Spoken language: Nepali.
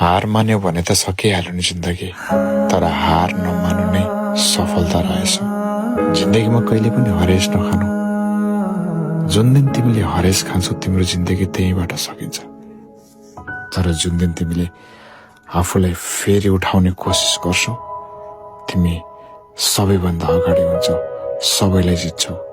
हार मान्यो भने त सकिहाल्यो नि जिन्दगी, तर हार नमानु नै सफलता रहेछ। जिन्दगीमा कहिले पनि हरेस नखानु। जुन दिन तिमीले हरेस खान्छौ तिम्रो जिन्दगी त्यहीबाट सकिन्छ। तर जुन दिन तिमीले आफूलाई फेरि उठाउने कोसिस गर्छौ तिमी सबैभन्दा अगाडि हुन्छौ, सबैलाई जित्छौ।